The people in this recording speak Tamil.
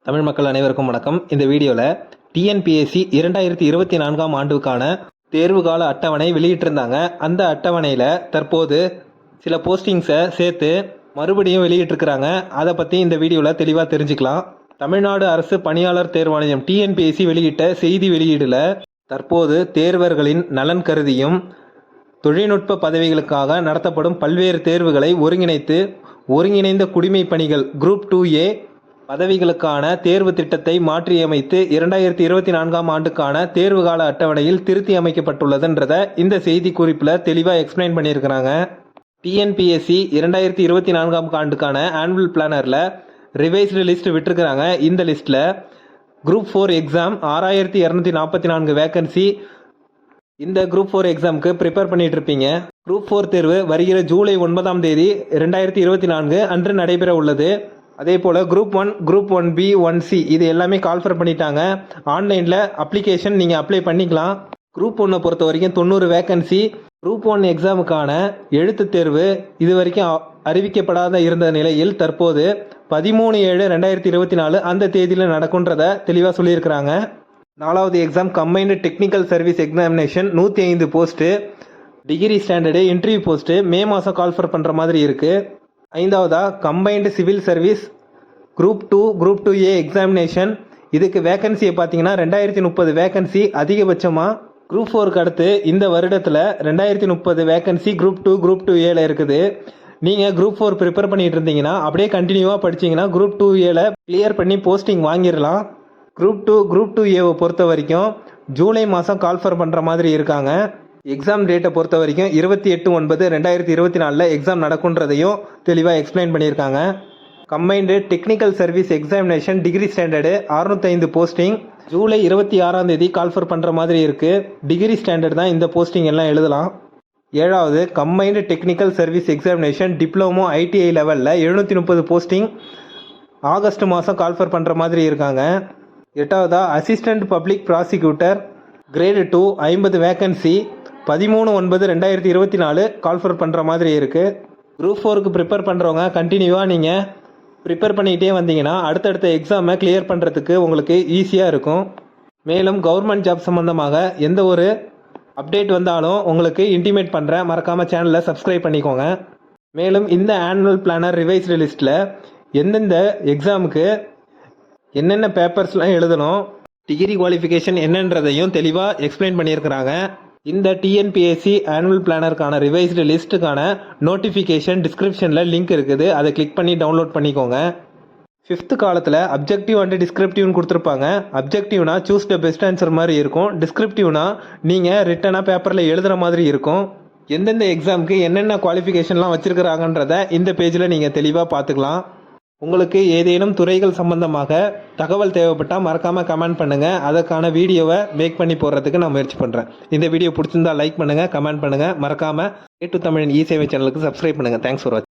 தமிழ் மக்கள் அனைவருக்கும் வணக்கம். இந்த வீடியோவில் டிஎன்பிஎஸ்சி 2024ஆம் ஆண்டுக்கான தேர்வுகால அட்டவணை வெளியிட்டிருந்தாங்க. அந்த அட்டவணையில் தற்போது சில போஸ்டிங்ஸை சேர்த்து மறுபடியும் வெளியிட்டிருக்கிறாங்க. அதை பற்றி இந்த வீடியோவில் தெளிவாக தெரிஞ்சுக்கலாம். தமிழ்நாடு அரசு பணியாளர் தேர்வாணையம் டிஎன்பிஎஸ்சி வெளியிட்ட செய்தி வெளியீடில் தற்போது தேர்வர்களின் நலன் கருதியும் தொழில்நுட்ப பதவிகளுக்காக நடத்தப்படும் பல்வேறு தேர்வுகளை ஒருங்கிணைந்த குடிமை பணிகள் குரூப் 2A பதவிகளுக்கான தேர்வு திட்டத்தை மாற்றியமைத்து 2024ஆம் ஆண்டுக்கான தேர்வுகால அட்டவணையில் திருத்தி அமைக்கப்பட்டுள்ளதுன்றதை இந்த செய்தி குறிப்பில் தெளிவாக எக்ஸ்பிளைன் பண்ணியிருக்கிறாங்க. டிஎன்பிஎஸ்சி 2024ஆம் ஆண்டுக்கான ஆனுவல் பிளானரில் ரிவைஸ்டு லிஸ்ட் விட்டுருக்கிறாங்க. இந்த லிஸ்ட்டில் குரூப் 4 எக்ஸாம் 6244 வேக்கன்சி. இந்த குரூப் 4 எக்ஸாமுக்கு ப்ரிப்பேர் பண்ணிட்டு இருப்பீங்க. குரூப் 4 தேர்வு வருகிற ஜூலை 9ஆம் தேதி 2024 அன்று நடைபெற உள்ளது. அதே போல் குரூப் 1, குரூப் 1B, 1C இது எல்லாமே கால்ஃபர் பண்ணிட்டாங்க. ஆன்லைனில் அப்ளிகேஷன் நீங்கள் அப்ளை பண்ணிக்கலாம். குரூப் 1 பொறுத்த வரைக்கும் 90 வேக்கன்சி. குரூப் 1 எக்ஸாமுக்கான எழுத்து தேர்வு இது வரைக்கும் அறிவிக்கப்படாத இருந்த நிலையில் தற்போது 13/7/2024 அந்த தேதியில் நடக்கும்ன்றதை தெளிவாக சொல்லியிருக்கிறாங்க. 4வது exam combined technical service examination 105 post, degree standard interview post மே மாதம் கால்ஃபர் பண்ணுற மாதிரி இருக்குது. 5வதா combined civil service group 2, group 2A examination. இதுக்கு வேக்கன்சியை பார்த்தீங்கன்னா 2030 வேக்கன்சி அதிகபட்சமாக. குரூப் 4க்கு அடுத்து இந்த வருடத்தில் 2030 வேக்கன்சி குரூப் 2, குரூப் 2Aல இருக்குது. நீங்கள் குரூப் 4 ப்ரிப்பேர் பண்ணிட்டு இருந்தீங்கன்னா அப்படியே கண்டினியூவாக படிச்சிங்கன்னா குரூப் 2Aல கிளியர் பண்ணி போஸ்டிங் வாங்கிடலாம். குரூப் 2, குரூப் 2Aவை பொறுத்த வரைக்கும் ஜூலை மாதம் கால்ஃபர் பண்ணுற மாதிரி இருக்காங்க. எக்ஸாம் டேட்டை பொறுத்த வரைக்கும் 28/9/2024 எக்ஸாம் நடக்குன்றதையும் தெளிவாக எக்ஸ்பிளைன் பண்ணியிருக்காங்க. Combined technical service examination degree standard 605 posting July 26ஆம் தேதி கால்ஃபர் பண்ணுற மாதிரி இருக்குது. டிகிரி ஸ்டாண்டர்ட் தான் இந்த போஸ்டிங் எல்லாம் எழுதலாம். 7வது combined technical service examination diploma ITI லெவலில் 730 போஸ்டிங் ஆகஸ்ட் மாதம் கால்ஃபர் பண்ணுற மாதிரி இருக்காங்க. 8வதா assistant public prosecutor grade 2 50 vacancy 13/9/2024 call for பண்ணுற மாதிரி இருக்குது. குரூப் 4க்கு ப்ரிப்பேர் பண்ணுறவங்க கண்டினியூவாக நீங்கள் ப்ரிப்பேர் பண்ணிக்கிட்டே வந்தீங்கன்னா அடுத்தடுத்த எக்ஸாமை கிளியர் பண்ணுறதுக்கு உங்களுக்கு ஈஸியாக இருக்கும். மேலும் கவர்மெண்ட் ஜாப் சம்மந்தமாக எந்த ஒரு அப்டேட் வந்தாலும் உங்களுக்கு இன்டிமேட் பண்ணுறேன். மறக்காமல் சேனலை சப்ஸ்கிரைப் பண்ணிக்கோங்க. மேலும் இந்த ஆனுவல் பிளானர் ரிவைஸ்டு லிஸ்ட்டில் எந்தெந்த எக்ஸாமுக்கு என்னென்ன பேப்பர்ஸ்லாம் எழுதணும், டிகிரி குவாலிஃபிகேஷன் என்னன்றதையும் தெளிவாக எக்ஸ்பிளைன் பண்ணியிருக்கிறாங்க. இந்த டிஎன்பிஎஸ்சி ஆனுவல் பிளானருக்கான ரிவைஸ்டு லிஸ்ட்டுக்கான நோட்டிஃபிகேஷன் டிஸ்கிரிப்ஷனில் லிங்க் இருக்குது. அதை கிளிக் பண்ணி டவுன்லோட் பண்ணிக்கோங்க. 5th காலத்தில் அப்ஜெக்டிவ் அண்ட் டிஸ்கிரிப்டிவ்னு கொடுத்துருப்பாங்க. அப்ஜெக்டிவ்னா சூஸ் த பெஸ்ட் ஆன்சர் மாதிரி இருக்கும். டிஸ்கிரிப்டிவ்னா நீங்கள் ரிட்டனாக பேப்பரில் எழுதுகிற மாதிரி இருக்கும். எந்தெந்த எக்ஸாமுக்கு என்னென்ன குவாலிஃபிகேஷன்லாம் வச்சுருக்கிறாங்கன்றதை இந்த பேஜில் நீங்கள் தெளிவாக பார்த்துக்கலாம். உங்களுக்கு ஏதேனும் துறைகள் சம்பந்தமாக தகவல் தேவைப்பட்டால் மறக்காமல் கமெண்ட் பண்ணுங்கள். அதற்கான வீடியோவை மேக் பண்ணி போடுறதுக்கு நான் முயற்சி பண்ணுறேன். இந்த வீடியோ பிடிச்சிருந்தா லைக் பண்ணுங்கள், கமெண்ட் பண்ணுங்கள். மறக்காமல் A2 தமிழின் இ சேவை சேனலுக்கு சப்ஸ்கிரைப் பண்ணுங்கள். தேங்க்ஸ் ஃபார் வாட்சிங்.